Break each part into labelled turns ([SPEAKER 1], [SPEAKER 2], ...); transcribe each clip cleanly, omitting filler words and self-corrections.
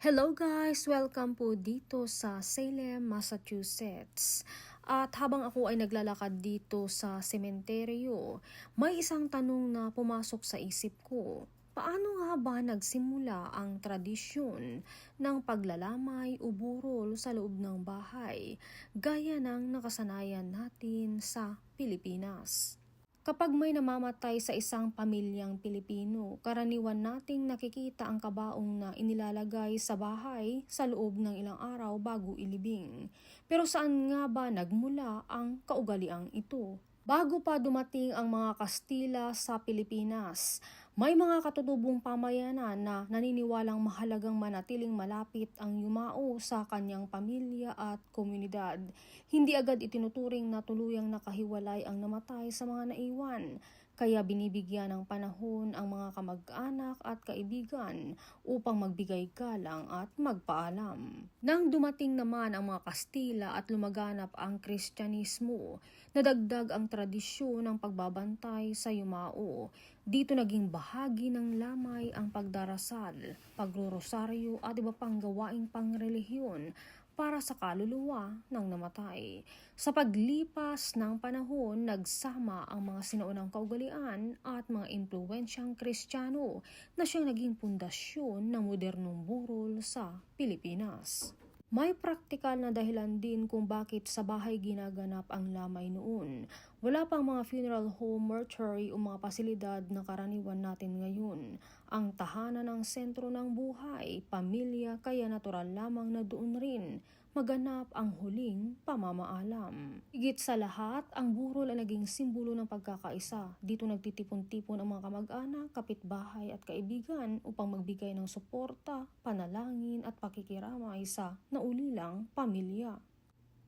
[SPEAKER 1] Hello guys! Welcome po dito sa Salem, Massachusetts. At habang ako ay naglalakad dito sa sementeryo, may isang tanong na pumasok sa isip ko. Paano nga ba nagsimula ang tradisyon ng paglalamay o burol sa loob ng bahay, gaya ng nakasanayan natin sa Pilipinas? Kapag may namamatay sa isang pamilyang Pilipino, karaniwan nating nakikita ang kabaong na inilalagay sa bahay sa loob ng ilang araw bago ilibing. Pero saan nga ba nagmula ang kaugaliang ito? Bago pa dumating ang mga Kastila sa Pilipinas, may mga katutubong pamayanan na naniniwalang mahalagang manatiling malapit ang yumao sa kanyang pamilya at komunidad. Hindi agad itinuturing na tuluyang nakahiwalay ang namatay sa mga naiwan, kaya binibigyan ng panahon ang mga kamag-anak at kaibigan upang magbigay galang at magpaalam. Nang dumating naman ang mga Kastila at lumaganap ang Kristyanismo, nadagdag ang tradisyon ng pagbabantay sa yumao. Dito naging bahagi ng lamay ang pagdarasal, pagrorosaryo at iba pang gawaing pangrelihiyon para sa kaluluwa ng namatay. Sa paglipas ng panahon, nagsama ang mga sinaunang kaugalian at mga impluwensyang Kristiyano na siyang naging pundasyon ng modernong burol sa Pilipinas. May praktikal na dahilan din kung bakit sa bahay ginaganap ang lamay noon. Wala pang mga funeral home, mortuary o mga pasilidad na karaniwan natin ngayon. Ang tahanan ng sentro ng buhay, pamilya, kaya natural lamang na doon rin maganap ang huling pamamaalam. Higit sa lahat, ang burol ay naging simbolo ng pagkakaisa. Dito nagtitipon-tipon ang mga kamag-anak, kapitbahay at kaibigan upang magbigay ng suporta, panalangin at pakikiramay sa naulilang pamilya.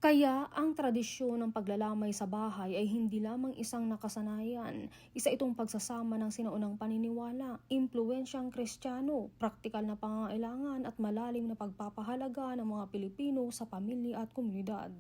[SPEAKER 1] Kaya ang tradisyon ng paglalamay sa bahay ay hindi lamang isang nakasanayan, isa itong pagsasama ng sinaunang paniniwala, impluwensyang Kristiyano, praktikal na pangangailangan at malalim na pagpapahalaga ng mga Pilipino sa pamilya at komunidad.